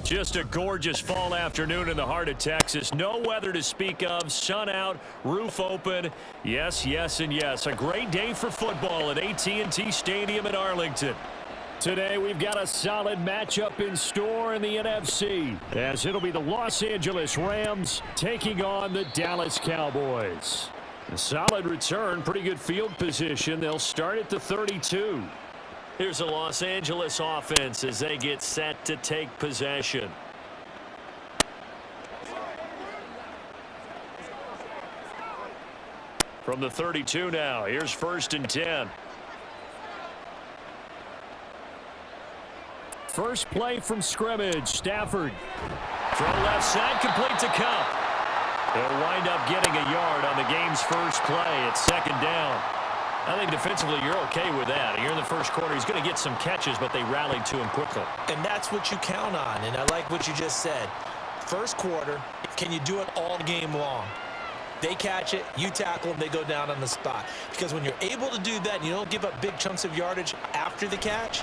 Just a gorgeous fall afternoon in the heart of Texas. No weather to speak of. Sun out, roof open. Yes, yes, and yes. A great day for football at AT&T Stadium in Arlington. Today we've got a solid matchup in store in the NFC, as it'll be the Los Angeles Rams taking on the Dallas Cowboys. A solid return, pretty good field position. They'll start at the 32. Here's the Los Angeles offense as they get set to take possession. From the 32 now, here's 1st and 10. First play from scrimmage, Stafford. Throw left side, complete to Cup. They'll wind up getting a yard on the game's first play. It's 2nd down. I think defensively you're okay with that. Here in the first quarter, he's going to get some catches, but they rallied to him quickly. And that's what you count on, and I like what you just said. First quarter, can you do it all game long? They catch it, you tackle them, they go down on the spot. Because when you're able to do that and you don't give up big chunks of yardage after the catch,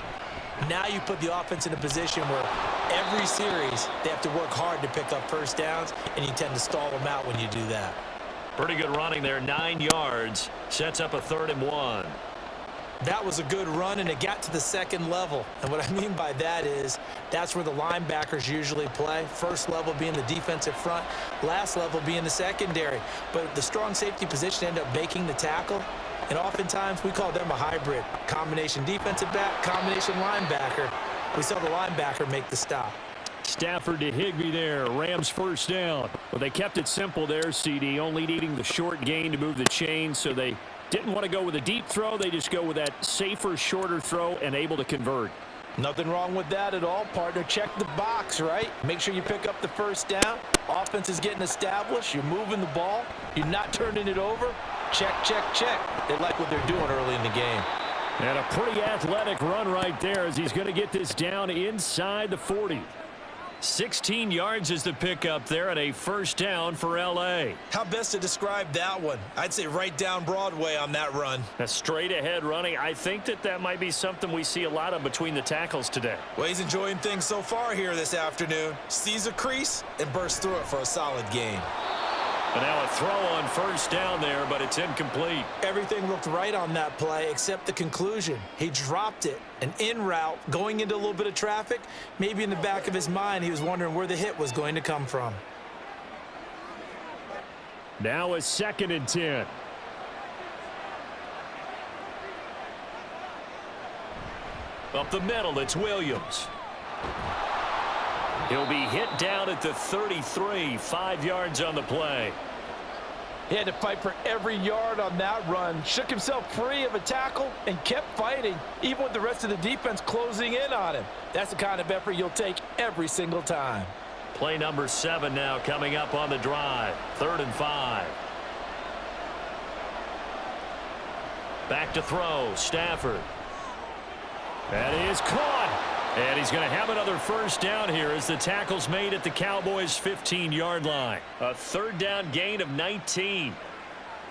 now you put the offense in a position where every series they have to work hard to pick up first downs, and you tend to stall them out when you do that. Pretty good running there, 9 yards. Sets up a 3rd and 1. That was a good run, and it got to the second level. And what I mean by that is that's where the linebackers usually play. First level being the defensive front, last level being the secondary. But the strong safety position ended up making the tackle. And oftentimes we call them a hybrid. Combination defensive back, combination linebacker. We saw the linebacker make the stop. Stafford to Higbee there. Rams first down. Well, they kept it simple there, CD, only needing the short gain to move the chain, so they didn't want to go with a deep throw. They just go with that safer, shorter throw and able to convert. Nothing wrong with that at all, partner. Check the box, right? Make sure you pick up the first down. Offense is getting established. You're moving the ball. You're not turning it over. Check, check, check. They like what they're doing early in the game. And a pretty athletic run right there as he's going to get this down inside the 40. 16 yards is the pickup there and a first down for L.A. How best to describe that one? I'd say right down Broadway on that run. A straight ahead running. I think that might be something we see a lot of between the tackles today. Well, he's enjoying things so far here this afternoon. Sees a crease and bursts through it for a solid gain. And now a throw on first down there, but it's incomplete. Everything looked right on that play except the conclusion. He dropped it, an in route, going into a little bit of traffic. Maybe in the back of his mind, he was wondering where the hit was going to come from. Now a 2nd and 10. Up the middle, it's Williams. He'll be hit down at the 33, 5 yards on the play. He had to fight for every yard on that run. Shook himself free of a tackle and kept fighting, even with the rest of the defense closing in on him. That's the kind of effort you'll take every single time. Play number 7 now coming up on the drive. 3rd and 5. Back to throw, Stafford. That is caught. And he's going to have another first down here as the tackle's made at the Cowboys' 15-yard line. A 3rd down gain of 19.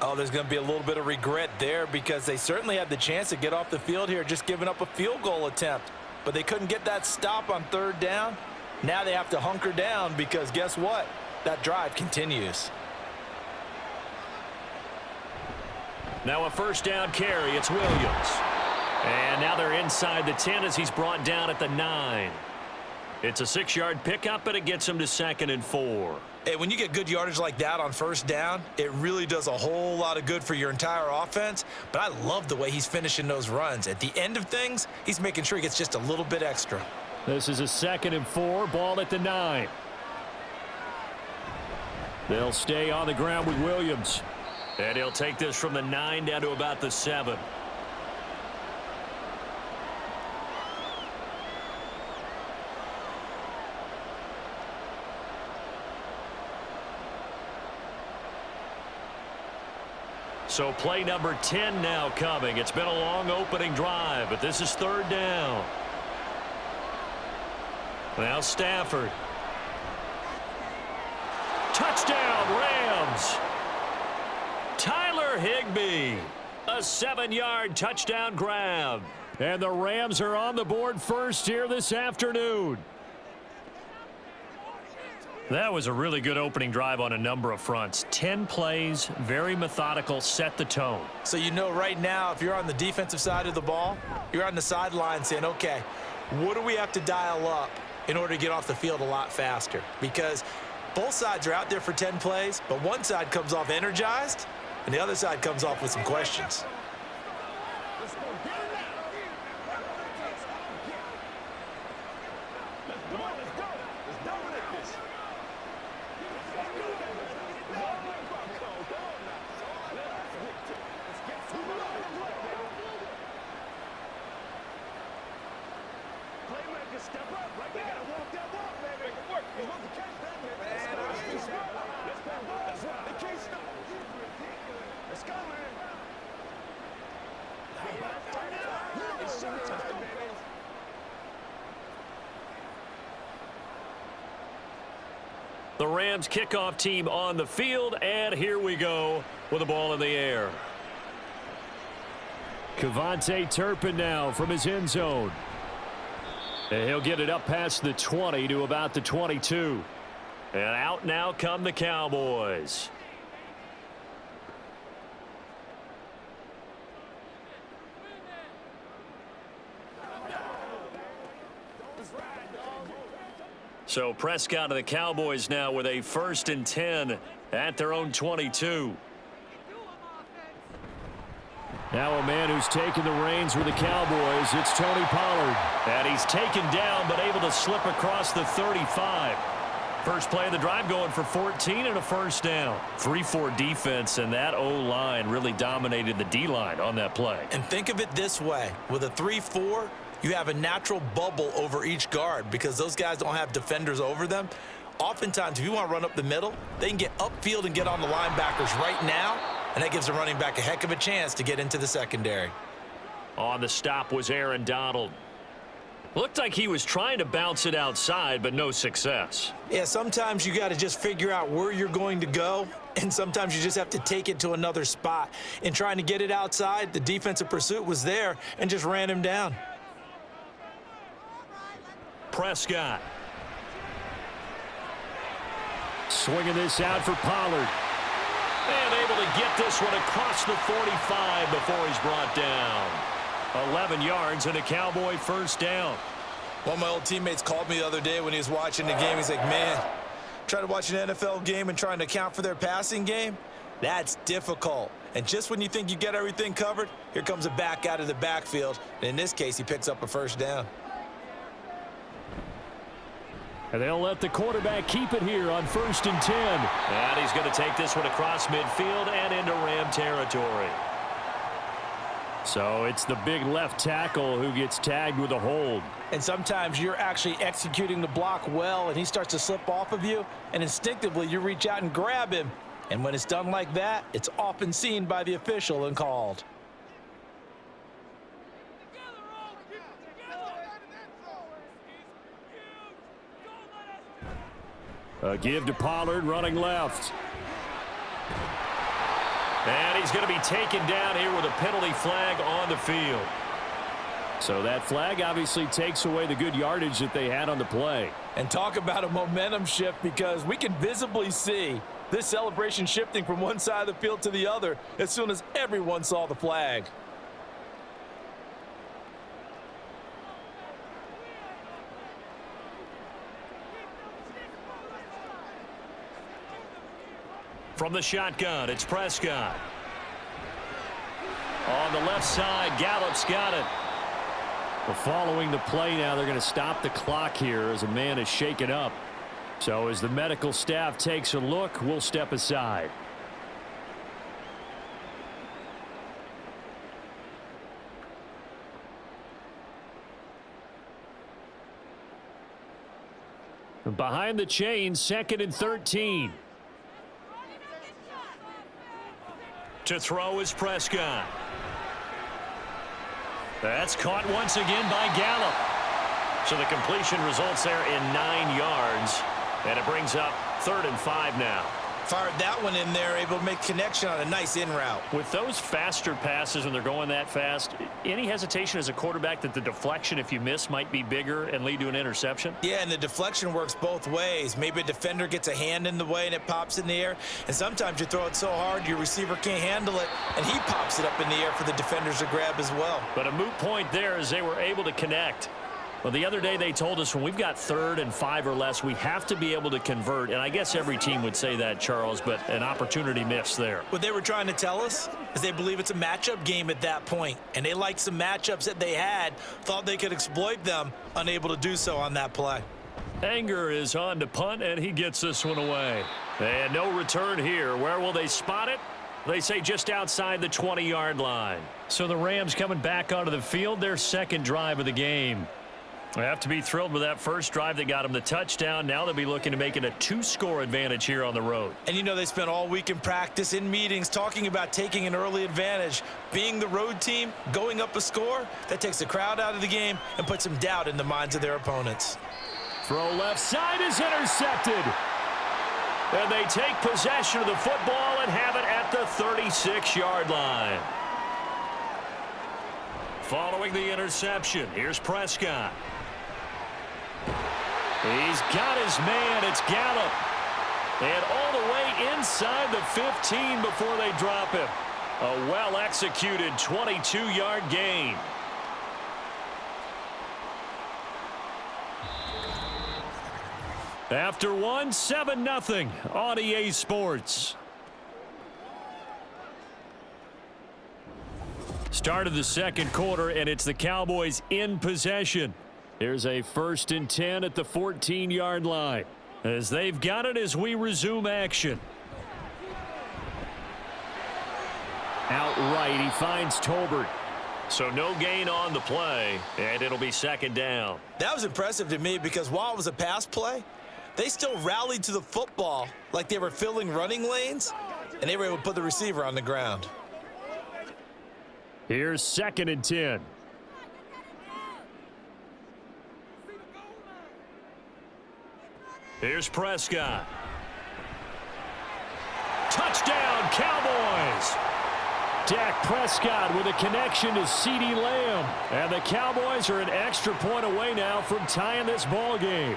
Oh, there's going to be a little bit of regret there because they certainly had the chance to get off the field here, just giving up a field goal attempt. But they couldn't get that stop on 3rd down. Now they have to hunker down because guess what? That drive continues. Now a first down carry. It's Williams. And now they're inside the 10 as he's brought down at the 9. It's a 6-yard pickup, but it gets him to 2nd and 4. Hey, when you get good yardage like that on first down, it really does a whole lot of good for your entire offense. But I love the way he's finishing those runs. At the end of things, he's making sure he gets just a little bit extra. This is a 2nd and 4, ball at the 9. They'll stay on the ground with Williams. And he'll take this from the 9 down to about the 7. So play number 10 now coming. It's been a long opening drive, but this is 3rd down. Now Stafford. Touchdown, Rams. Tyler Higbee. A 7-yard touchdown grab. And the Rams are on the board first here this afternoon. That was a really good opening drive on a number of fronts. 10 plays, very methodical, set the tone. So you know right now, if you're on the defensive side of the ball, you're on the sideline saying, okay, what do we have to dial up in order to get off the field a lot faster? Because both sides are out there for 10 plays, but one side comes off energized, and the other side comes off with some questions. The Rams kickoff team on the field, and here we go with the ball in the air. Kevontae Turpin now from his end zone. And he'll get it up past the 20 to about the 22. And out now come the Cowboys. So Prescott of the Cowboys now with a 1st and 10 at their own 22. Now a man who's taken the reins with the Cowboys, it's Tony Pollard. And he's taken down but able to slip across the 35. First play of the drive going for 14 and a 1st down. 3-4 defense, and that O-line really dominated the D-line on that play. And think of it this way. With a 3-4, you have a natural bubble over each guard because those guys don't have defenders over them. Oftentimes, if you want to run up the middle, they can get upfield and get on the linebackers right now, and that gives the running back a heck of a chance to get into the secondary. On the stop was Aaron Donald. Looked like he was trying to bounce it outside, but no success. Yeah, sometimes you got to just figure out where you're going to go, and sometimes you just have to take it to another spot. In trying to get it outside, the defensive pursuit was there and just ran him down. Prescott. Swinging this out for Pollard. And able to get this one across the 45 before he's brought down. 11 yards and a Cowboy 1st down. One of my old teammates called me the other day when he was watching the game. He's like, man, trying to watch an NFL game and trying to account for their passing game, that's difficult. And just when you think you get everything covered, here comes a back out of the backfield. And in this case, he picks up a 1st down. And they'll let the quarterback keep it here on 1st and 10. And he's going to take this one across midfield and into Ram territory. So it's the big left tackle who gets tagged with a hold. And sometimes you're actually executing the block well, and he starts to slip off of you, and instinctively you reach out and grab him. And when it's done like that, it's often seen by the official and called. A give to Pollard running left. And he's going to be taken down here with a penalty flag on the field. So that flag obviously takes away the good yardage that they had on the play. And talk about a momentum shift, because we can visibly see this celebration shifting from one side of the field to the other as soon as everyone saw the flag. From the shotgun, it's Prescott. On the left side, Gallup's got it. Well, following the play now, they're going to stop the clock here as a man is shaken up. So as the medical staff takes a look, we'll step aside. Behind the chains, 2nd and 13. To throw is Prescott. That's caught once again by Gallup. So the completion results there in 9 yards. And it brings up 3rd and 5 now. Fired that one in there, able to make connection on a nice in route. With those faster passes when they're going that fast, any hesitation as a quarterback that the deflection, if you miss, might be bigger and lead to an interception? Yeah, and the deflection works both ways. Maybe a defender gets a hand in the way and it pops in the air, and sometimes you throw it so hard your receiver can't handle it, and he pops it up in the air for the defenders to grab as well. But a moot point there as they were able to connect. Well, the other day they told us when we've got 3rd and 5 or less, we have to be able to convert. And I guess every team would say that, Charles, but an opportunity missed there. What they were trying to tell us is they believe it's a matchup game at that point. And they liked some matchups that they had, thought they could exploit them, unable to do so on that play. Anger is on to punt, and he gets this one away. And no return here. Where will they spot it? They say just outside the 20-yard line. So the Rams coming back onto the field, their second drive of the game. They have to be thrilled with that first drive that got them the touchdown. Now they'll be looking to make it a 2-score advantage here on the road. And you know they spent all week in practice, in meetings, talking about taking an early advantage. Being the road team, going up a score, that takes the crowd out of the game and puts some doubt in the minds of their opponents. Throw left side is intercepted. And they take possession of the football and have it at the 36-yard line. Following the interception, here's Prescott. He's got his man. It's Gallup. And all the way inside the 15 before they drop him. A well-executed 22-yard gain. After one, 7-0 on EA Sports. Start of the second quarter, and it's the Cowboys in possession. Here's a 1st and 10 at the 14-yard line. As they've got it as we resume action. Outright, he finds Tolbert. So no gain on the play, and it'll be 2nd down. That was impressive to me because while it was a pass play, they still rallied to the football like they were filling running lanes, and they were able to put the receiver on the ground. Here's 2nd and 10. Here's Prescott. Touchdown, Cowboys! Dak Prescott with a connection to CeeDee Lamb. And the Cowboys are an extra point away now from tying this ball game.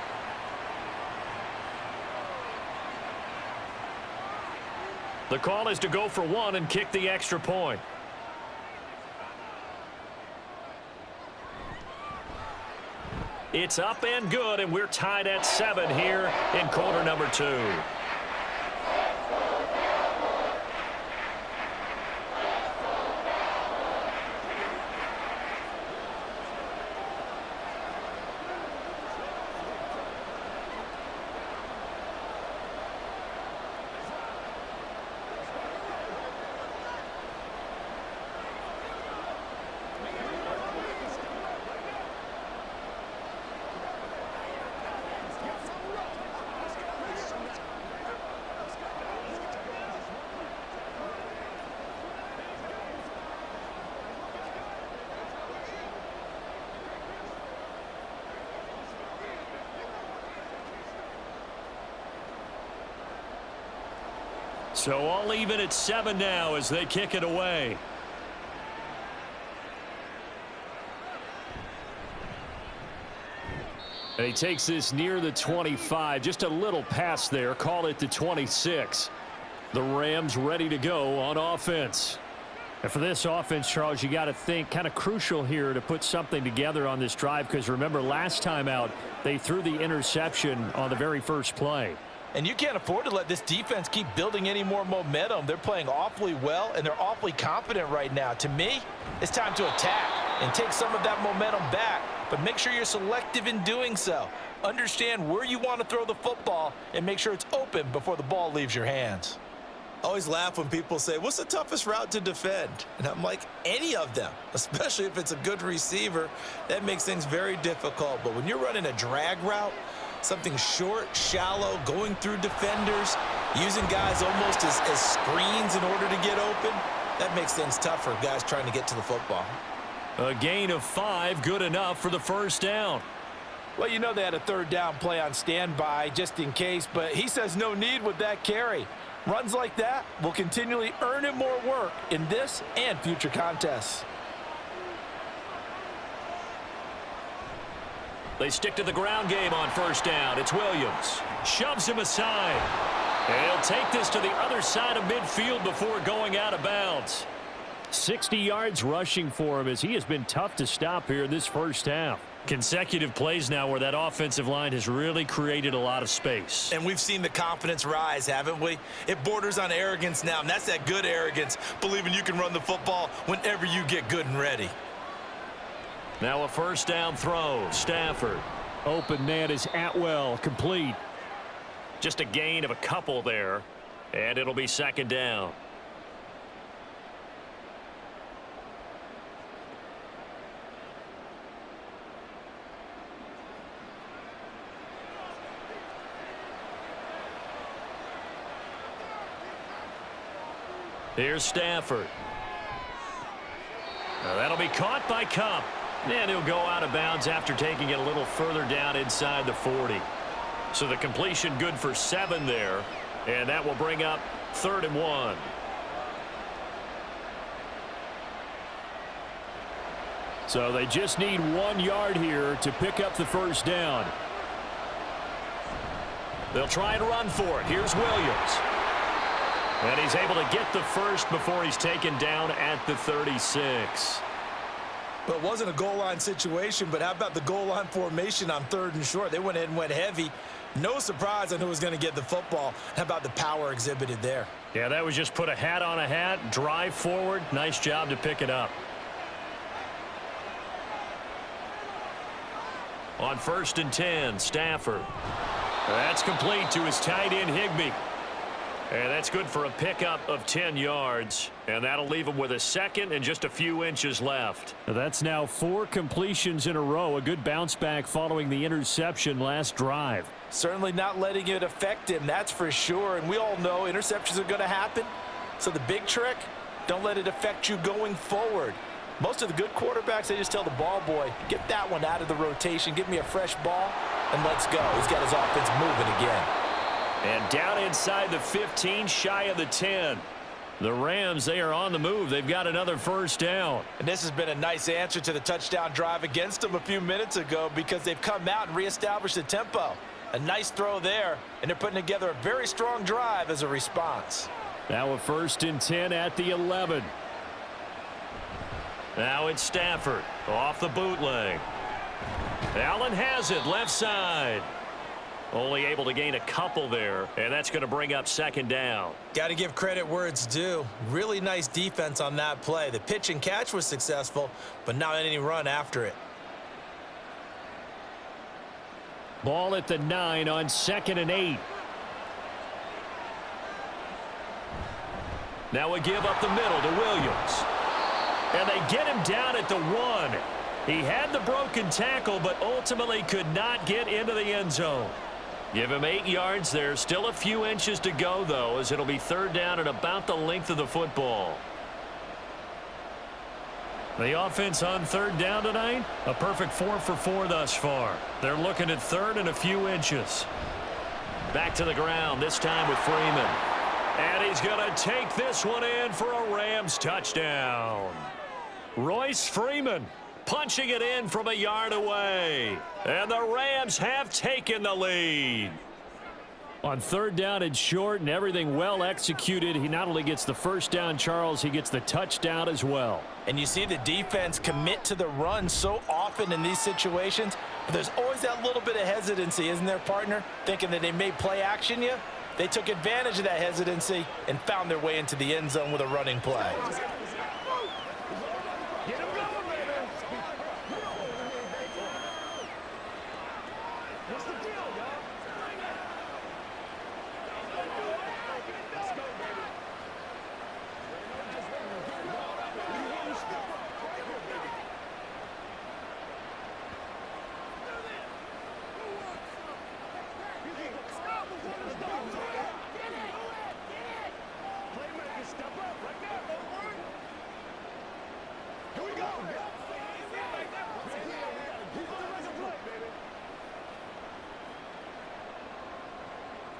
The call is to go for 1 and kick the extra point. It's up and good, and we're tied at 7 here in quarter number 2. So all even at 7 now as they kick it away. And he takes this near the 25. Just a little pass there. Call it the 26. The Rams ready to go on offense. And for this offense, Charles, you got to think kind of crucial here to put something together on this drive, because remember last time out they threw the interception on the very first play. And you can't afford to let this defense keep building any more momentum. They're playing awfully well, and they're awfully confident right now. To me, it's time to attack and take some of that momentum back, but make sure you're selective in doing so. Understand where you want to throw the football and make sure it's open before the ball leaves your hands. I always laugh when people say, what's the toughest route to defend? And I'm like, any of them, especially if it's a good receiver. That makes things very difficult. But when you're running a drag route, something short, shallow, going through defenders, using guys almost as screens in order to get open, that makes things tough for guys trying to get to the football. A gain of 5, good enough for the first down. Well, you know they had a third down play on standby just in case, but he says no need with that carry. Runs like that will continually earn him more work in this and future contests. They stick to the ground game on first down. It's Williams. Shoves him aside. And he'll take this to the other side of midfield before going out of bounds. 60 yards rushing for him as he has been tough to stop here in this first half. Consecutive plays now where that offensive line has really created a lot of space. And we've seen the confidence rise, haven't we? It borders on arrogance now, and that's that good arrogance, believing you can run the football whenever you get good and ready. Now a first down throw. Stafford. Open man is Atwell. Complete. Just a gain of a couple there. And it'll be second down. Here's Stafford. Now that'll be caught by Cup. And he'll go out of bounds after taking it a little further down inside the 40. So the completion good for 7 there. And that will bring up 3rd and 1. So they just need 1 yard here to pick up the first down. They'll try and run for it. Here's Williams. And he's able to get the first before he's taken down at the 36. Well, it wasn't a goal line situation, but how about the goal line formation on 3rd and short? They went ahead and went heavy. No surprise on who was going to get the football. How about the power exhibited there? Yeah, that was just put a hat on a hat, drive forward. Nice job to pick it up. On 1st and 10, Stafford. That's complete to his tight end, Higbee. And that's good for a pickup of 10 yards. And that'll leave him with a second and just a few inches left. That's now 4 completions in a row. A good bounce back following the interception last drive. Certainly not letting it affect him, that's for sure. And we all know interceptions are going to happen. So the big trick, don't let it affect you going forward. Most of the good quarterbacks, they just tell the ball boy, get that one out of the rotation, give me a fresh ball, and let's go. He's got his offense moving again. And down inside the 15, shy of the 10. The Rams, they are on the move. They've got another first down. And this has been a nice answer to the touchdown drive against them a few minutes ago because they've come out and reestablished the tempo. A nice throw there, and they're putting together a very strong drive as a response. Now a 1st and 10 at the 11. Now it's Stafford off the bootleg. Allen has it left side. Only able to gain a couple there, and that's going to bring up 2nd down. Got to give credit where it's due. Really nice defense on that play. The pitch and catch was successful, but not any run after it. Ball at the 9 on 2nd and 8. Now we give up the middle to Williams. And they get him down at the 1. He had the broken tackle, but ultimately could not get into the end zone. Give him 8 yards there. Still a few inches to go, though, as it'll be 3rd down and about the length of the football. The offense on 3rd down tonight, a perfect 4 for 4 thus far. They're looking at 3rd and a few inches. Back to the ground, this time with Freeman. And he's going to take this one in for a Rams touchdown. Royce Freeman punching it in from a yard away. And the Rams have taken the lead. On 3rd down and short and everything well executed, he not only gets the first down, Charles, he gets the touchdown as well. And you see the defense commit to the run so often in these situations, but there's always that little bit of hesitancy, isn't there, partner? Thinking that they may play action you. They took advantage of that hesitancy and found their way into the end zone with a running play.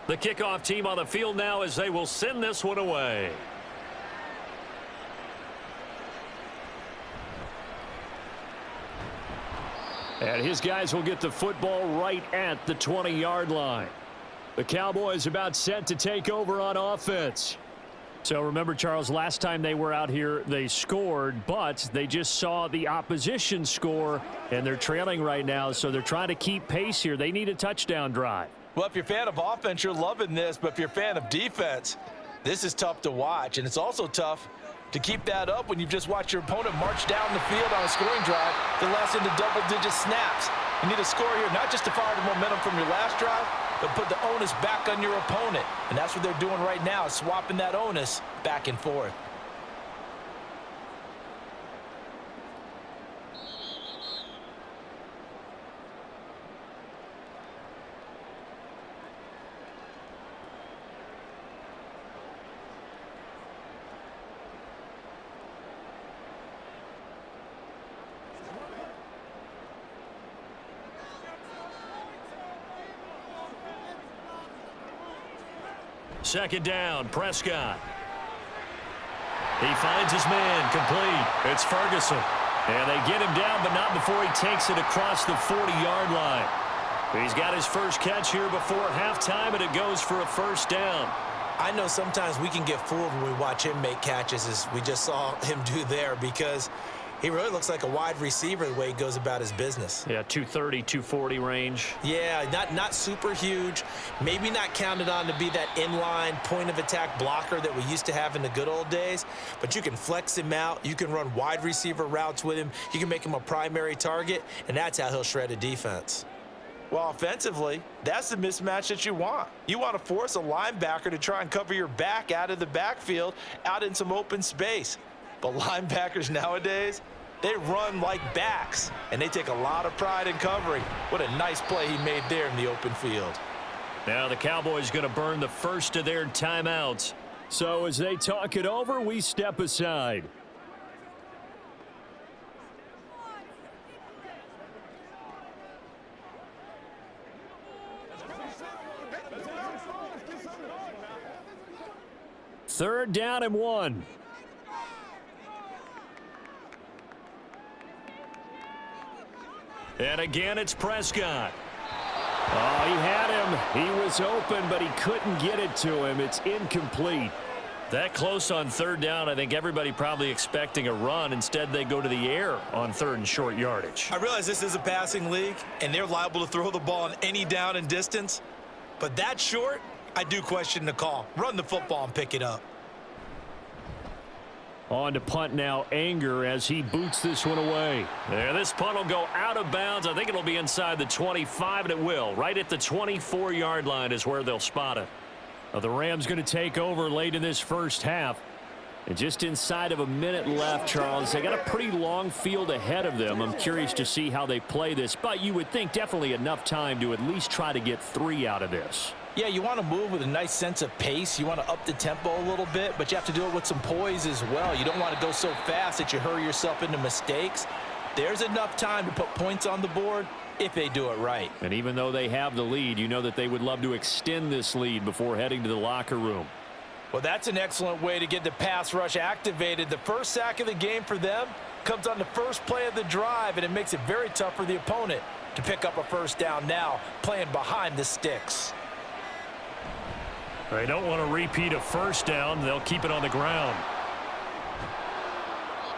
The kickoff team on the field now as they will send this one away. And his guys will get the football right at the 20-yard line. The Cowboys about set to take over on offense. So remember, Charles, last time they were out here, they scored, but they just saw the opposition score, and they're trailing right now, so they're trying to keep pace here. They need a touchdown drive. Well, if you're a fan of offense, you're loving this, but if you're a fan of defense, this is tough to watch, and it's also tough to keep that up when you've just watched your opponent march down the field on a scoring drive that lasts into double-digit snaps. You need a score here, not just to follow the momentum from your last drive, but put the onus back on your opponent. And that's what they're doing right now, swapping that onus back and forth. Second down, Prescott. He finds his man, complete. It's Ferguson. And they get him down, but not before he takes it across the 40-yard line. He's got his first catch here before halftime, and it goes for a first down. I know sometimes we can get fooled when we watch him make catches, as we just saw him do there, because he really looks like a wide receiver the way he goes about his business. Yeah, 230, 240 range. Yeah, not super huge. Maybe not counted on to be that inline point-of-attack blocker that we used to have in the good old days, but you can flex him out. You can run wide receiver routes with him. You can make him a primary target, and that's how he'll shred a defense. Well, offensively, that's the mismatch that you want. You want to force a linebacker to try and cover your back out of the backfield, out in some open space. But linebackers nowadays, they run like backs, and they take a lot of pride in covering. What a nice play he made there in the open field. Now the Cowboys going to burn the first of their timeouts. So as they talk it over, we step aside. Third down and 1. And again, it's Prescott. Oh, he had him. He was open, but he couldn't get it to him. It's incomplete. That close on third down, I think everybody probably expecting a run. Instead, they go to the air on third and short yardage. I realize this is a passing league, and they're liable to throw the ball on any down and distance. But that short, I do question the call. Run the football and pick it up. On to punt now, Anger, as he boots this one away. There, this punt will go out of bounds. I think it'll be inside the 25, and it will. Right at the 24-yard line is where they'll spot it. Now, the Rams going to take over late in this first half. And just inside of a minute left, Charles. They got a pretty long field ahead of them. I'm curious to see how they play this. But you would think definitely enough time to at least try to get 3 out of this. Yeah, you want to move with a nice sense of pace. You want to up the tempo a little bit, but you have to do it with some poise as well. You don't want to go so fast that you hurry yourself into mistakes. There's enough time to put points on the board if they do it right. And even though they have the lead, you know that they would love to extend this lead before heading to the locker room. Well, that's an excellent way to get the pass rush activated. The first sack of the game for them comes on the first play of the drive, and it makes it very tough for the opponent to pick up a first down now, playing behind the sticks. They don't want to repeat a first down. They'll keep it on the ground.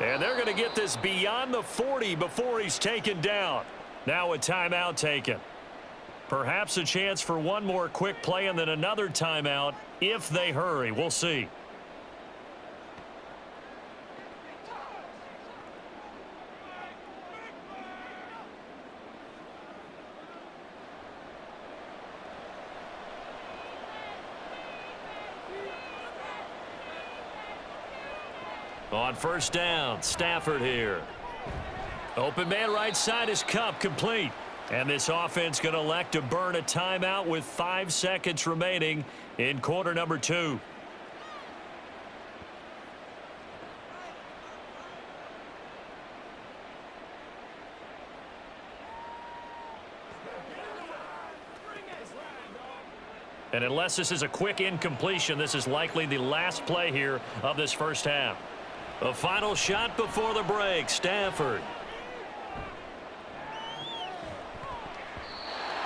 And they're going to get this beyond the 40 before he's taken down. Now a timeout taken. Perhaps a chance for one more quick play and then another timeout if they hurry. We'll see. On first down, Stafford here. Open man right side is Cup, complete. And this offense going to elect to burn a timeout with 5 seconds remaining in quarter number 2. And unless this is a quick incompletion, this is likely the last play here of this first half. A final shot before the break. Stafford.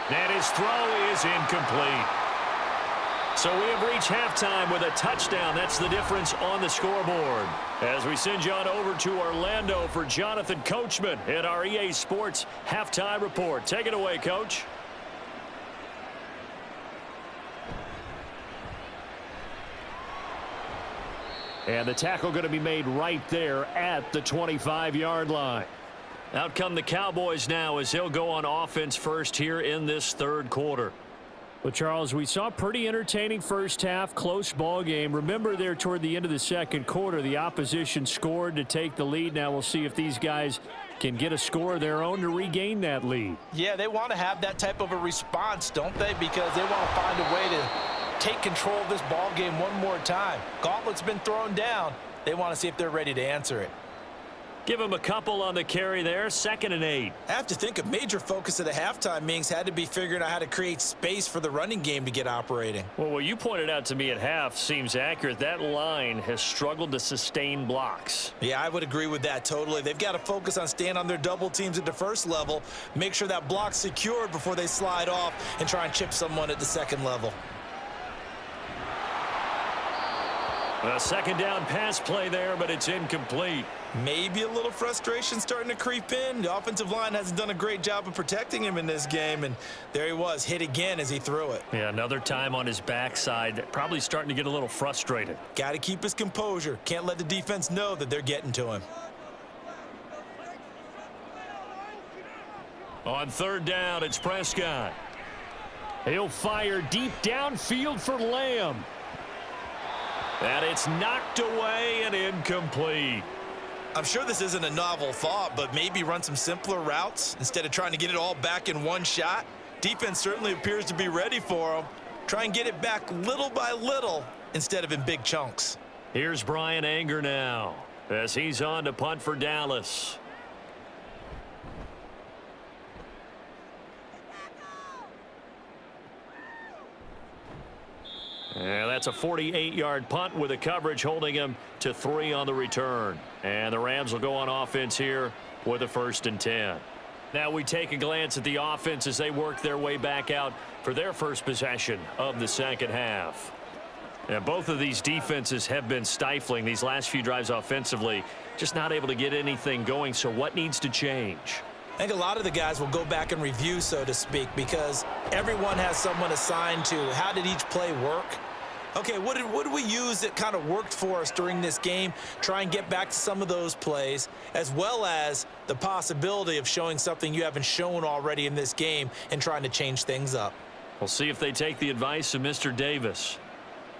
And his throw is incomplete. So we have reached halftime with a touchdown. That's the difference on the scoreboard. As we send you on over to Orlando for Jonathan Coachman at our EA Sports Halftime Report. Take it away, Coach. And the tackle going to be made right there at the 25-yard line. Out come the Cowboys now as they'll go on offense first here in this third quarter. Well, Charles, we saw a pretty entertaining first half, close ball game. Remember there toward the end of the second quarter, the opposition scored to take the lead. Now we'll see if these guys can get a score of their own to regain that lead. Yeah, they want to have that type of a response, don't they? Because they want to find a way to take control of this ball game one more time. Gauntlet's been thrown down. They want to see if they're ready to answer it. Give him a couple on the carry there. 2nd and 8. I have to think a major focus of the halftime meetings had to be figuring out how to create space for the running game to get operating. Well, what you pointed out to me at half seems accurate. That line has struggled to sustain blocks. Yeah, I would agree with that totally. They've got to focus on staying on their double teams at the first level, make sure that block's secured before they slide off and try and chip someone at the second level. A second down pass play there, but it's incomplete. Maybe a little frustration starting to creep in. The offensive line hasn't done a great job of protecting him in this game, and there he was, hit again as he threw it. Yeah, another time on his backside, probably starting to get a little frustrated. Got to keep his composure. Can't let the defense know that they're getting to him. On 3rd down, it's Prescott. He'll fire deep downfield for Lamb. And it's knocked away and incomplete. I'm sure this isn't a novel thought, but maybe run some simpler routes instead of trying to get it all back in one shot. Defense certainly appears to be ready for him. Try and get it back little by little instead of in big chunks. Here's Brian Anger now as he's on to punt for Dallas. And that's a 48-yard punt with a coverage holding him to 3 on the return. And the Rams will go on offense here with a 1st and 10. Now we take a glance at the offense as they work their way back out for their first possession of the second half. And both of these defenses have been stifling these last few drives offensively, just not able to get anything going. So what needs to change? I think a lot of the guys will go back and review, so to speak, because everyone has someone assigned to how did each play work. Okay, what did we use that kind of worked for us during this game? Try and get back to some of those plays, as well as the possibility of showing something you haven't shown already in this game and trying to change things up. We'll see if they take the advice of Mr. Davis.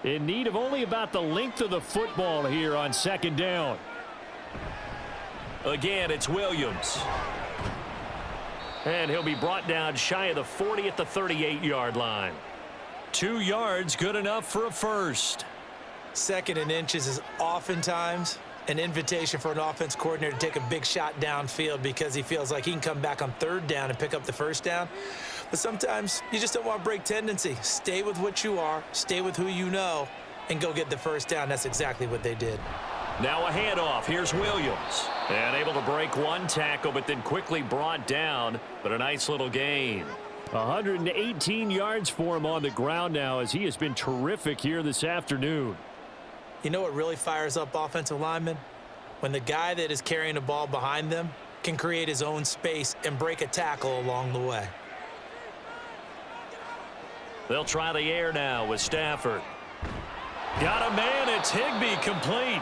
In need of only about the length of the football here on 2nd down. Again, it's Williams. And he'll be brought down shy of the 40 at the 38-yard line. 2 yards, good enough for a first. 2nd and inches is oftentimes an invitation for an offense coordinator to take a big shot downfield because he feels like he can come back on 3rd down and pick up the 1st down. But sometimes you just don't want to break tendency. Stay with what you are, stay with who you know, and go get the 1st down. That's exactly what they did. Now a handoff. Here's Williams. And able to break one tackle, but then quickly brought down. But a nice little gain. 118 yards for him on the ground now as he has been terrific here this afternoon. You know what really fires up offensive linemen? When the guy that is carrying the ball behind them can create his own space and break a tackle along the way. They'll try the air now with Stafford. Got a man. It's Higbee complete.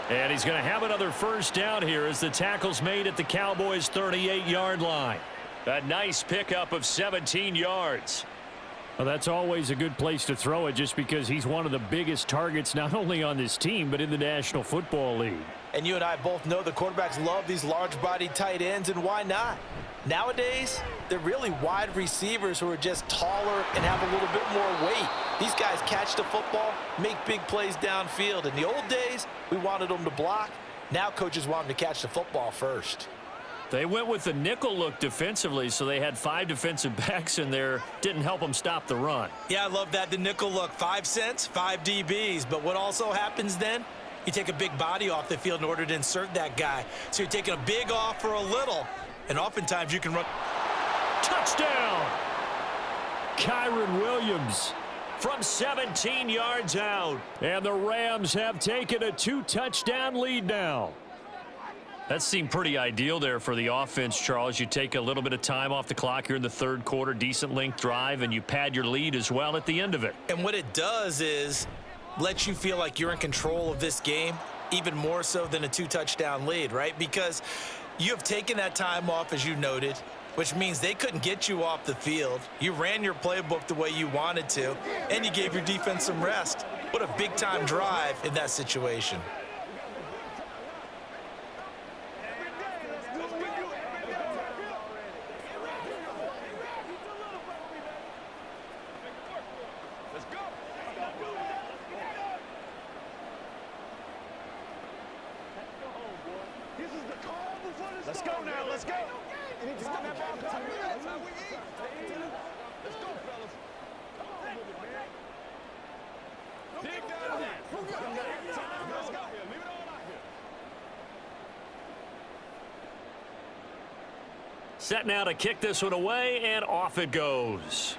And he's going to have another 1st down here as the tackle's made at the Cowboys' 38-yard line. A nice pickup of 17 yards. Well, that's always a good place to throw it just because he's one of the biggest targets not only on this team but in the National Football League. And you and I both know the quarterbacks love these large-bodied tight ends, and why not? Nowadays, they're really wide receivers who are just taller and have a little bit more weight. These guys catch the football, make big plays downfield. In the old days, we wanted them to block. Now coaches want them to catch the football first. They went with the nickel look defensively, so they had 5 defensive backs in there. Didn't help them stop the run. Yeah, I love that, the nickel look. 5 cents, 5 DBs. But what also happens then? You take a big body off the field in order to insert that guy. So you're taking a big off for a little. And oftentimes you can run. Touchdown! Kyron Williams from 17 yards out. And the Rams have taken a 2-touchdown lead now. That seemed pretty ideal there for the offense, Charles. You take a little bit of time off the clock here in the third quarter, decent length drive, and you pad your lead as well at the end of it. And what it does is let you feel like you're in control of this game, even more so than a 2-touchdown lead, right? Because you have taken that time off, as you noted, which means they couldn't get you off the field. You ran your playbook the way you wanted to, and you gave your defense some rest. What a big-time drive in that situation. Let's go now, let's go. You need to stop that ball. That's how we eat. Let's go, fellas. Come on with it, man. Dig down there. Let's go here. Leave it all out here. Set now to kick this one away, and off it goes.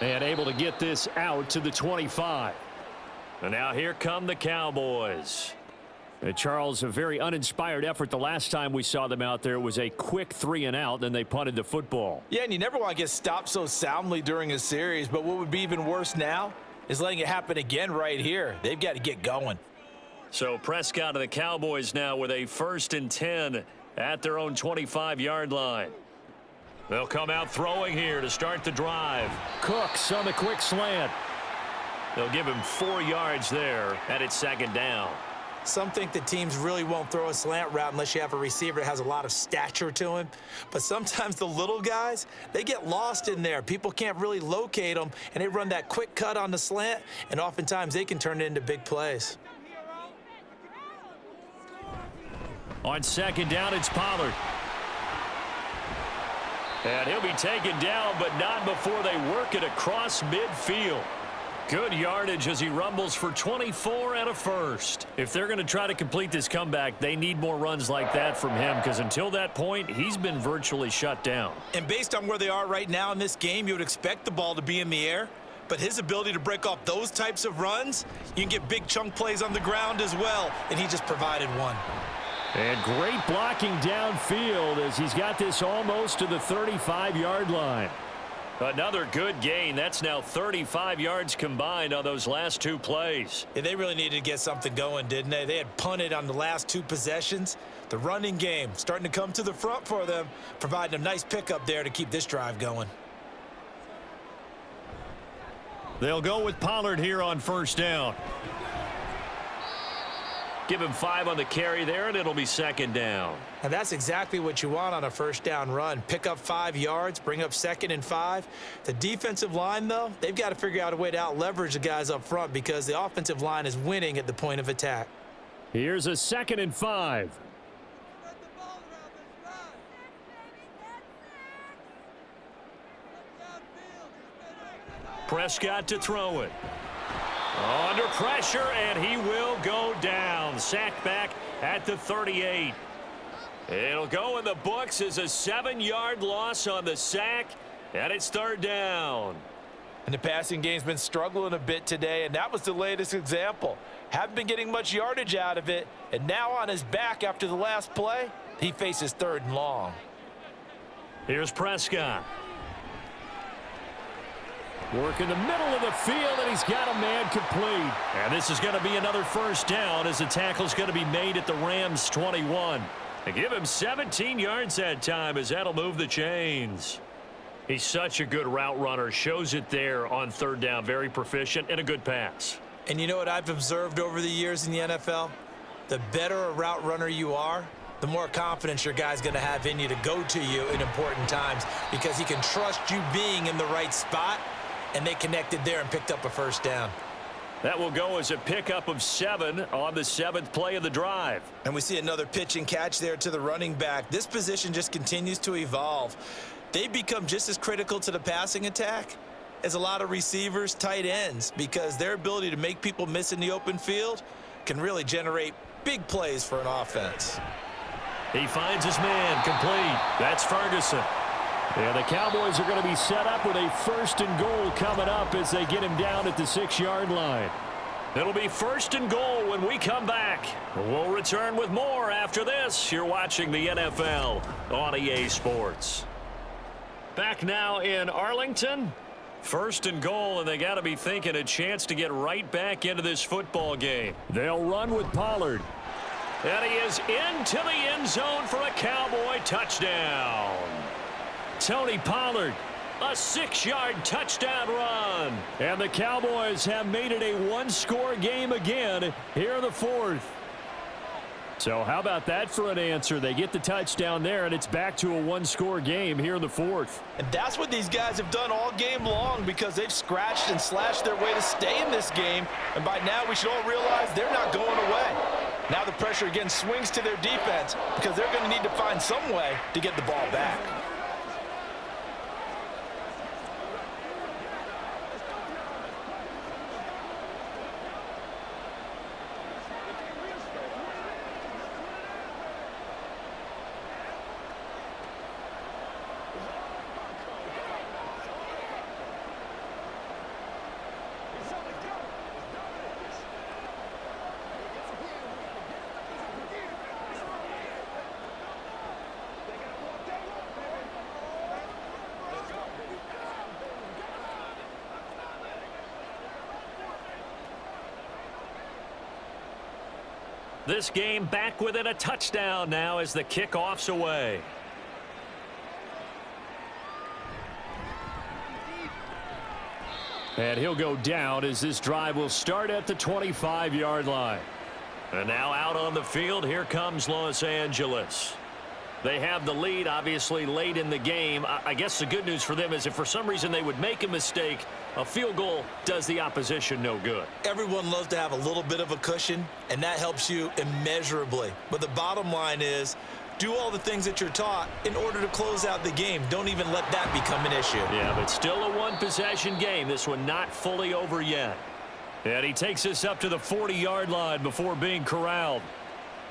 And able to get this out to the 25. And now here come the Cowboys. And Charles, a very uninspired effort. The last time we saw them out there, it was a quick 3-and-out, then they punted the football. Yeah, and you never want to get stopped so soundly during a series, but what would be even worse now is letting it happen again right here. They've got to get going. So Prescott of the Cowboys now with a 1st and 10 at their own 25-yard line. They'll come out throwing here to start the drive. Cooks on the quick slant. They'll give him 4 yards there, and it's 2nd down. Some think that teams really won't throw a slant route unless you have a receiver that has a lot of stature to him. But sometimes the little guys, they get lost in there. People can't really locate them, and they run that quick cut on the slant, and oftentimes they can turn it into big plays. On 2nd down, it's Pollard. And he'll be taken down, but not before they work it across midfield. Good yardage as he rumbles for 24 and a first. If they're going to try to complete this comeback, they need more runs like that from him, because until that point, he's been virtually shut down. And based on where they are right now in this game, you would expect the ball to be in the air. But his ability to break off those types of runs, you can get big chunk plays on the ground as well, and he just provided one. And great blocking downfield as he's got this almost to the 35-yard line. Another good gain. That's now 35 yards combined on those last 2 plays. Yeah, they really needed to get something going, didn't they? They had punted on the last 2 possessions. The running game starting to come to the front for them, providing a nice pickup there to keep this drive going. They'll go with Pollard here on 1st down. Give him 5 on the carry there, and it'll be 2nd down. And that's exactly what you want on a 1st down run. Pick up 5 yards, bring up 2nd and 5. The defensive line, though, they've got to figure out a way to out-leverage the guys up front because the offensive line is winning at the point of attack. Here's a 2nd and 5. Prescott to throw it. Under pressure, and he will go down. Sacked back at the 38. It'll go in the books as a 7-yard loss on the sack, and it's 3rd down. And the passing game's been struggling a bit today, and that was the latest example. Haven't been getting much yardage out of it, and now on his back after the last play, he faces 3rd and long. Here's Prescott. Work in the middle of the field, and he's got a man complete. And this is going to be another 1st down as the tackle's going to be made at the Rams' 21. They give him 17 yards that time as that'll move the chains. He's such a good route runner. Shows it there on 3rd down. Very proficient and a good pass. And you know what I've observed over the years in the NFL? The better a route runner you are, the more confidence your guy's going to have in you to go to you in important times because he can trust you being in the right spot. And they connected there and picked up a 1st down. That will go as a pickup of 7 on the 7th play of the drive. And we see another pitch and catch there to the running back. This position just continues to evolve. They become just as critical to the passing attack as a lot of receivers, tight ends, because their ability to make people miss in the open field can really generate big plays for an offense. He finds his man, complete. That's Ferguson. And the Cowboys are going to be set up with a 1st and goal coming up as they get him down at the 6-yard line. It'll be 1st and goal when we come back. We'll return with more after this. You're watching the NFL on EA Sports. Back now in Arlington. 1st and goal, and they got to be thinking a chance to get right back into this football game. They'll run with Pollard. And he is into the end zone for a Cowboy touchdown. Tony Pollard, a 6-yard touchdown run. And the Cowboys have made it a 1-score game again here in the 4th. So how about that for an answer? They get the touchdown there, and it's back to a 1-score game here in the 4th. And that's what these guys have done all game long, because they've scratched and slashed their way to stay in this game. And by now, we should all realize they're not going away. Now the pressure again swings to their defense, because they're going to need to find some way to get the ball back. This game back within a touchdown now as the kickoff's away. And he'll go down as this drive will start at the 25-yard line. And now out on the field, here comes Los Angeles. They have the lead, obviously, late in the game. I guess the good news for them is if for some reason they would make a mistake, a field goal does the opposition no good. Everyone loves to have a little bit of a cushion, and that helps you immeasurably. But the bottom line is, do all the things that you're taught in order to close out the game. Don't even let that become an issue. Yeah, but still a one-possession game. This one not fully over yet. And he takes us up to the 40-yard line before being corralled.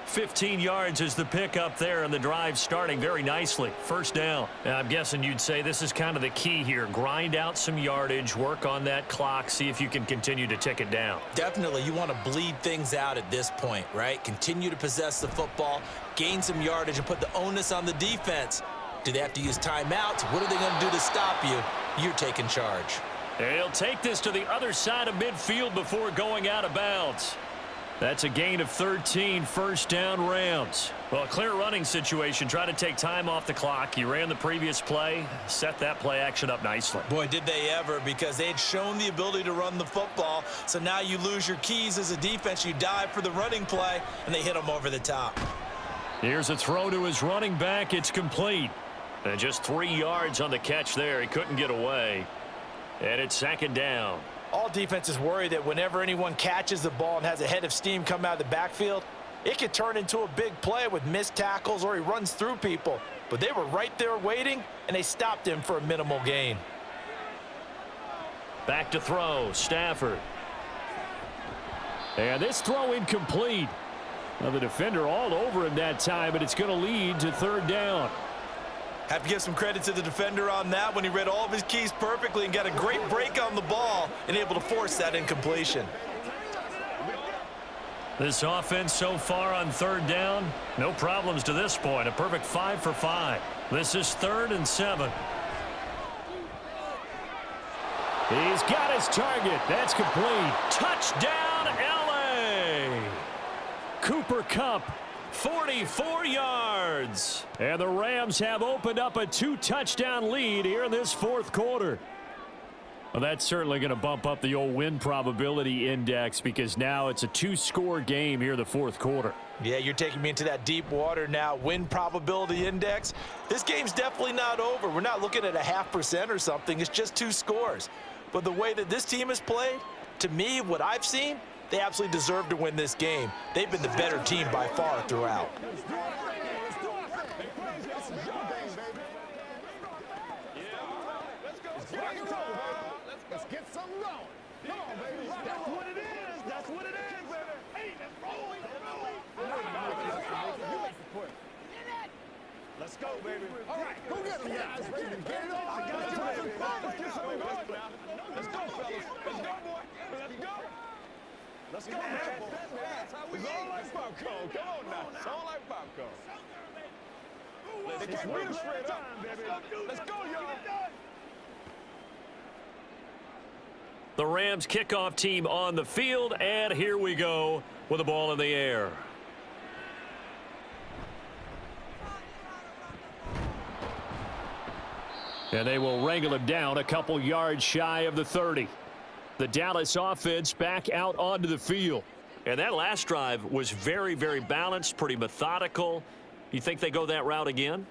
15 yards is the pickup there, and the drive starting very nicely. 1st down. And I'm guessing you'd say this is kind of the key here. Grind out some yardage, work on that clock, see if you can continue to tick it down. Definitely, you want to bleed things out at this point, right? Continue to possess the football, gain some yardage, and put the onus on the defense. Do they have to use timeouts? What are they going to do to stop you? You're taking charge. And he'll take this to the other side of midfield before going out of bounds. That's a gain of 13, 1st down Rams. Well, a clear running situation. Try to take time off the clock. He ran the previous play, set that play action up nicely. Boy, did they ever, because they had shown the ability to run the football. So now you lose your keys as a defense. You dive for the running play, and they hit them over the top. Here's a throw to his running back. It's complete. And just 3 yards on the catch there. He couldn't get away. And it's 2nd down. All defenses worry that whenever anyone catches the ball and has a head of steam come out of the backfield, it could turn into a big play with missed tackles or he runs through people. But they were right there waiting, and they stopped him for a minimal gain. Back to throw, Stafford. And this throw incomplete. Now the defender all over him that time, but it's going to lead to 3rd down. Have to give some credit to the defender on that when he read all of his keys perfectly and got a great break on the ball and able to force that incompletion. This offense so far on 3rd down, no problems to this point. A perfect 5 for 5. This is 3rd and 7. He's got his target. That's complete. Touchdown, L.A. Cooper Kupp. 44 yards. And the Rams have opened up a 2-touchdown lead here in this 4th quarter. Well, that's certainly going to bump up the old win probability index because now it's a 2-score game here in the 4th quarter. Yeah, you're taking me into that deep water now. Win probability index. This game's definitely not over. We're not looking at a 0.5% or something. It's just 2 scores. But the way that this team has played, To me, what I've seen, they absolutely deserve to win this game. They've been the better team by far throughout. Let's get something going. Come on, baby. That's what it is. That's what it is, baby. Hey, let's roll. Let's go, baby. All right, go get them, guys. Get it on. I got you, baby. Let's get something going. Let's go, fellas. Let's go, boy. Let's go. Let's go, man. That's how we all like popcorn. Come on now. It's all like popcorn. They can't beat us straight up. Let's go, y'all. The Rams kickoff team on the field, and here we go with the ball in the air. And they will wrangle him down a couple yards shy of the 30. The Dallas offense back out onto the field. And that last drive was very, very balanced, pretty methodical. You think they go that route again?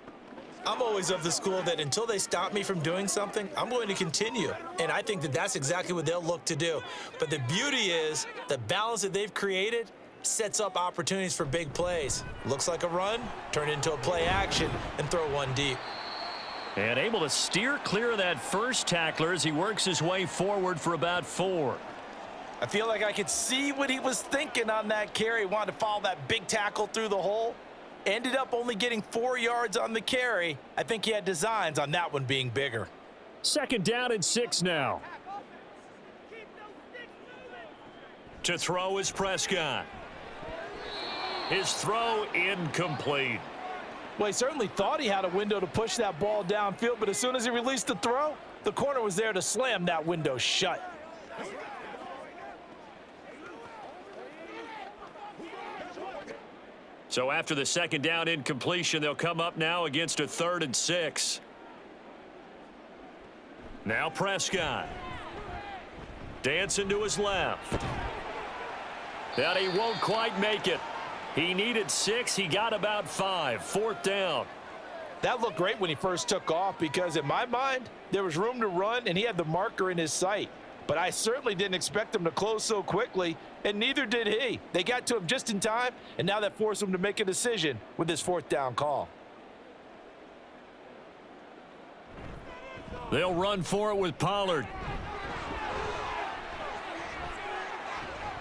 I'm always of the school that until they stop me from doing something, I'm going to continue. And I think that that's exactly what they'll look to do. But the beauty is the balance that they've created sets up opportunities for big plays. Looks like a run, turn it into a play action, and throw one deep. And able to steer clear of that first tackler as he works his way forward for about 4. I feel like I could see what he was thinking on that carry. Wanted to follow that big tackle through the hole. Ended up only getting 4 yards on the carry. I think he had designs on that one being bigger. 2nd down and 6 now. To throw is Prescott. His throw incomplete. Well, he certainly thought he had a window to push that ball downfield, but as soon as he released the throw, the corner was there to slam that window shut. So after the 2nd down incompletion, they'll come up now against a 3rd and 6. Now Prescott. Dancing to his left. And he won't quite make it. He needed 6. He got about 5. 4th down. That looked great when he first took off because in my mind, there was room to run and he had the marker in his sight. But I certainly didn't expect him to close so quickly, and neither did he. They got to him just in time, and now that forced him to make a decision with his 4th down call. They'll run for it with Pollard.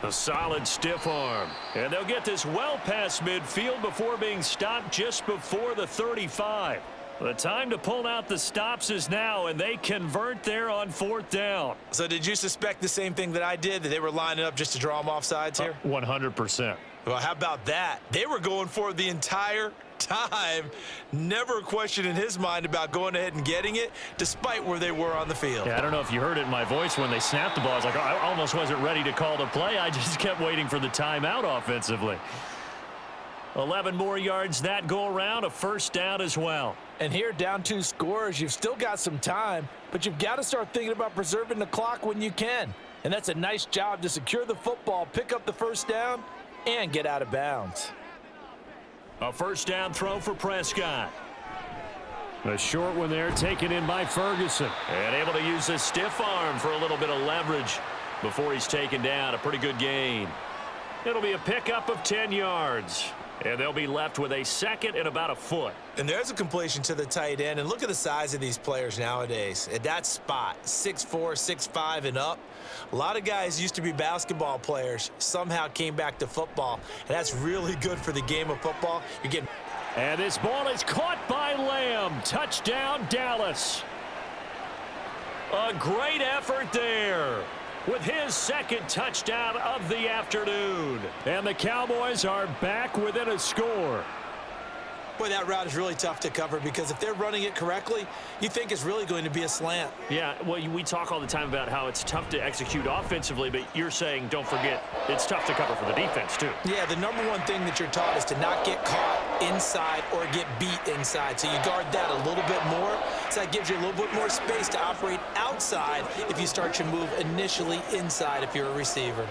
A solid stiff arm. And they'll get this well past midfield before being stopped just before the 35. The time to pull out the stops is now, and they convert there on 4th down. So did you suspect the same thing that I did, that they were lining up just to draw them off sides here? 100%. Well, how about that? They were going for it the entire time. Never a question in his mind about going ahead and getting it, despite where they were on the field. Yeah, I don't know if you heard it in my voice when they snapped the ball. I was like, I almost wasn't ready to call the play. I just kept waiting for the timeout offensively. 11 more yards that go around, a 1st down as well. And here, down 2 scores, you've still got some time, but you've got to start thinking about preserving the clock when you can. And that's a nice job to secure the football, pick up the 1st down, and get out of bounds. A 1st down throw for Prescott. A short one there taken in by Ferguson. And able to use his stiff arm for a little bit of leverage before he's taken down. A pretty good gain. It'll be a pickup of 10 yards. And they'll be left with a 2nd and about a foot. And there's a completion to the tight end. And look at the size of these players nowadays. At that spot, 6'4", 6'5", and up. A lot of guys used to be basketball players, somehow came back to football. And that's really good for the game of football. You're getting... And this ball is caught by Lamb. Touchdown, Dallas. A great effort there with his 2nd touchdown of the afternoon. And the Cowboys are back within a score. Boy, that route is really tough to cover because if they're running it correctly, you think it's really going to be a slant. Yeah, well, we talk all the time about how it's tough to execute offensively, but you're saying, don't forget, it's tough to cover for the defense, too. Yeah, the number one thing that you're taught is to not get caught inside or get beat inside. So you guard that a little bit more. So that gives you a little bit more space to operate outside if you start your move initially inside if you're a receiver.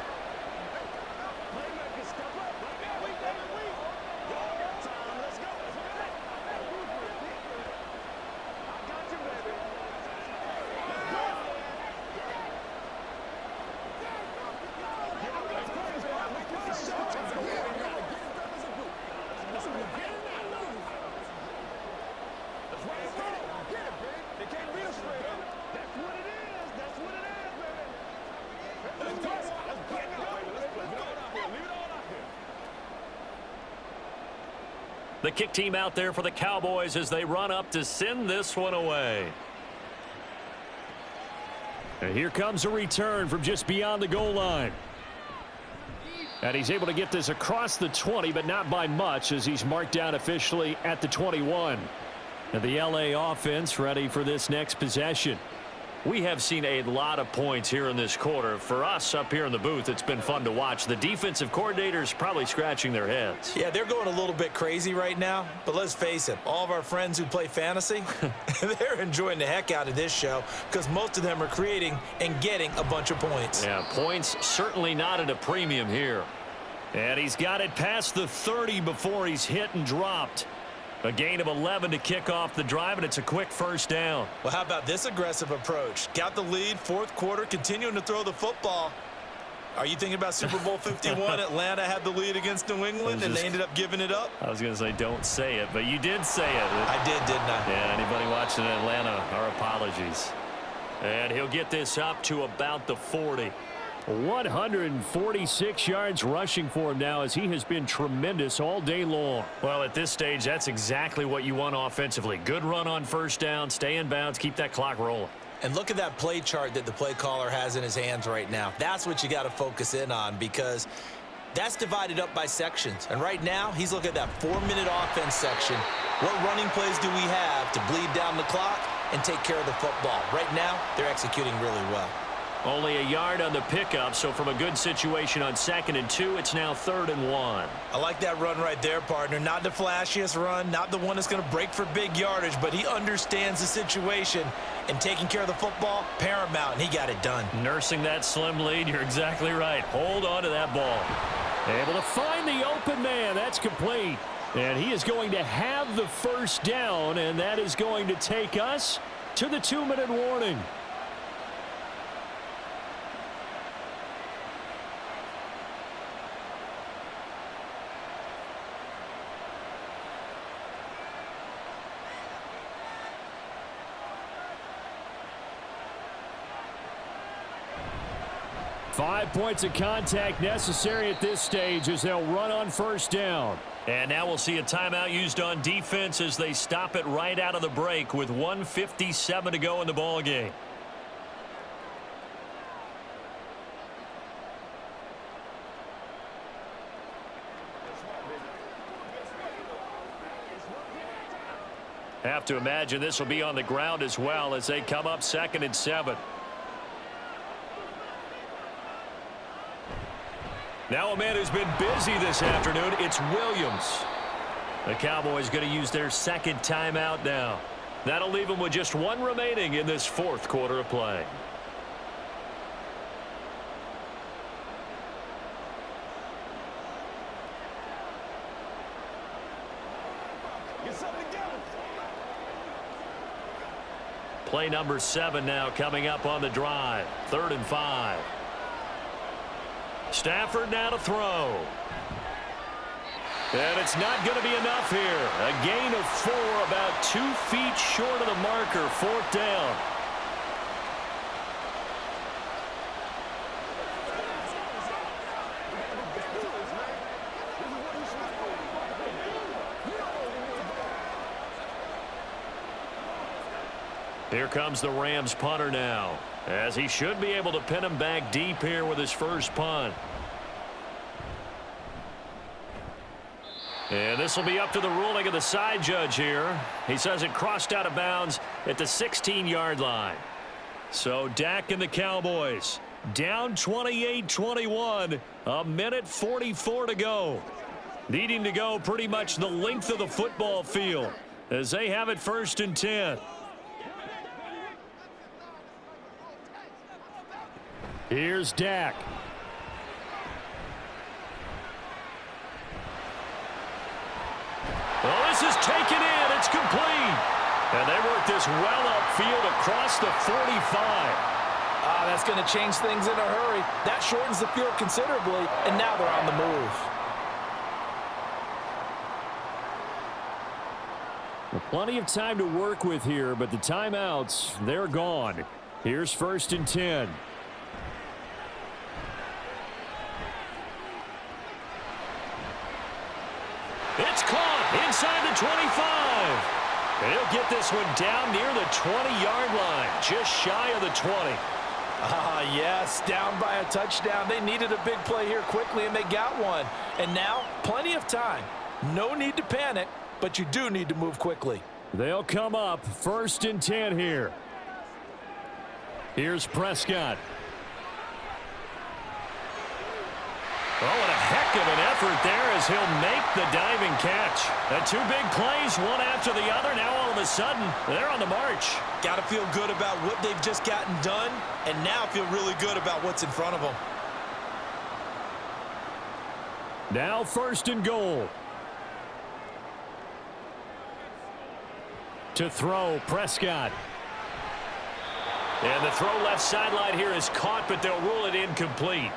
The kick team out there for the Cowboys as they run up to send this one away. And here comes a return from just beyond the goal line. And he's able to get this across the 20, but not by much as he's marked down officially at the 21. And the LA offense ready for this next possession. We have seen a lot of points here in this quarter. For us up here in the booth, it's been fun to watch. The defensive coordinators probably scratching their heads. Yeah, they're going a little bit crazy right now. But let's face it, all of our friends who play fantasy, they're enjoying the heck out of this show because most of them are creating and getting a bunch of points. Yeah, points certainly not at a premium here. And he's got it past the 30 before he's hit and dropped. A gain of 11 to kick off the drive, and it's a quick first down. Well, how about this aggressive approach? Got the lead, fourth quarter, continuing to throw the football. Are you thinking about Super Bowl 51? Atlanta had the lead against New England, and they ended up giving it up? I was going to say don't say it, but you did say it. I did, didn't I? Yeah, anybody watching Atlanta, our apologies. And he'll get this up to about the 40. 146 yards rushing for him now as he has been tremendous all day long. Well, at this stage, that's exactly what you want offensively. Good run on first down, stay in bounds, keep that clock rolling. And look at that play chart that the play caller has in his hands right now. That's what you got to focus in on because that's divided up by sections. And right now, he's looking at that 4-minute offense section. What running plays do we have to bleed down the clock and take care of the football? Right now, they're executing really well. Only a yard on the pickup, so from a good situation on 2nd and 2, it's now 3rd and 1. I like that run right there, partner. Not the flashiest run, not the one that's going to break for big yardage, but he understands the situation, and taking care of the football, paramount, and he got it done. Nursing that slim lead, you're exactly right. Hold on to that ball. Able to find the open man. That's complete. And he is going to have the first down, and that is going to take us to the 2-minute warning. Five points of contact necessary at this stage as they'll run on first down. And now we'll see a timeout used on defense as they stop it right out of the break with 1:57 to go in the ball game. Have to imagine this will be on the ground as well as they come up 2nd and 7. Now a man who's been busy this afternoon, it's Williams. The Cowboys going to use their second timeout now. That'll leave them with just one remaining in this 4th quarter of play. Play number 7 now coming up on the drive. 3rd and 5. Stafford now to throw. And it's not going to be enough here. A gain of 4, about 2 feet short of the marker. 4th down. Here comes the Rams punter now, as he should be able to pin him back deep here with his first punt. And this will be up to the ruling of the side judge here. He says it crossed out of bounds at the 16-yard line. So Dak and the Cowboys down 28-21, a minute 44 to go. Needing to go pretty much the length of the football field as they have it 1st and 10. Here's Dak. Well, this is taken in. It's complete. And they work this well upfield across the 45. That's going to change things in a hurry. That shortens the field considerably, and now they're on the move. Well, plenty of time to work with here, but the timeouts, they're gone. Here's 1st and 10. It's caught. Inside the 25. He'll get this one down near the 20-yard line, just shy of the 20. Yes, down by a touchdown. They needed a big play here quickly, and they got one. And now, plenty of time. No need to panic, but you do need to move quickly. They'll come up 1st and 10 here. Here's Prescott. Oh, and a heck of an effort there as he'll make the diving catch. The 2 big plays, one after the other. Now all of a sudden, they're on the march. Got to feel good about what they've just gotten done, and now feel really good about what's in front of them. Now 1st and goal. To throw, Prescott. And the throw left sideline here is caught, but they'll rule it incomplete.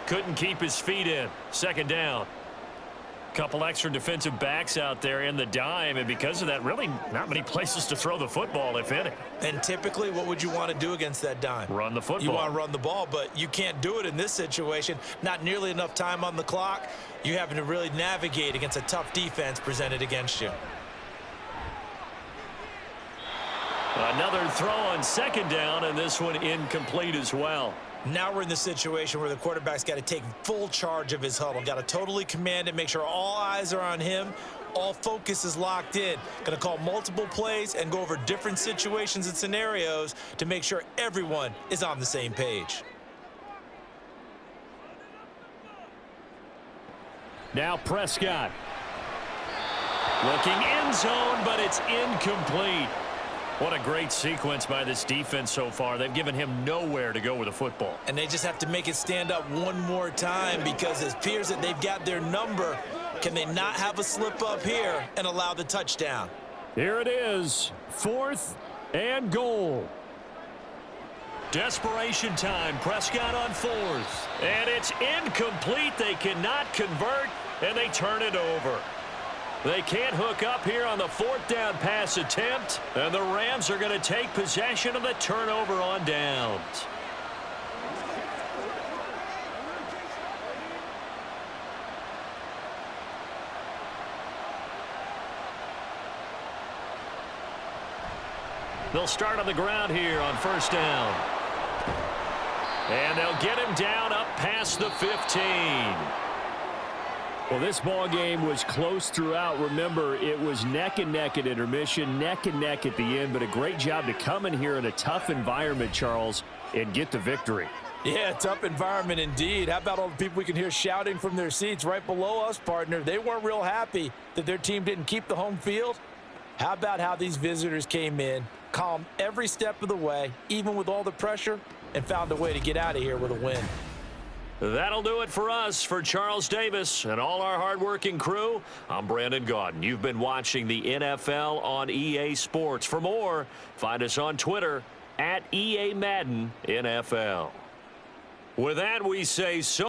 Couldn't keep his feet in. 2nd down. Couple extra defensive backs out there in the dime, and because of that, really not many places to throw the football, if any. And typically, what would you want to do against that dime? Run the football. You want to run the ball, but you can't do it in this situation. Not nearly enough time on the clock. You're having to really navigate against a tough defense presented against you. Another throw on 2nd down, and this one incomplete as well. Now we're in the situation where the quarterback's got to take full charge of his huddle. Got to totally command it, make sure all eyes are on him. All focus is locked in. Going to call multiple plays and go over different situations and scenarios to make sure everyone is on the same page. Now Prescott. Looking end zone, but it's incomplete. What a great sequence by this defense so far. They've given him nowhere to go with the football. And they just have to make it stand up one more time because it appears that they've got their number. Can they not have a slip up here and allow the touchdown? Here it is, 4th and goal. Desperation time. Prescott on 4th. And it's incomplete. They cannot convert, and they turn it over. They can't hook up here on the 4th down pass attempt, and the Rams are going to take possession of the turnover on downs. They'll start on the ground here on 1st down. And they'll get him down up past the 15. Well, this ball game was close throughout. Remember, it was neck and neck at intermission, neck and neck at the end, but a great job to come in here in a tough environment, Charles, and get the victory. Yeah, tough environment indeed. How about all the people we can hear shouting from their seats right below us, partner? They weren't real happy that their team didn't keep the home field. How about how these visitors came in, calmed every step of the way, even with all the pressure, and found a way to get out of here with a win. That'll do it for us. For Charles Davis and all our hardworking crew, I'm Brandon Gaudin. You've been watching the NFL on EA Sports. For more, find us on Twitter @EA Madden NFL. With that, we say so.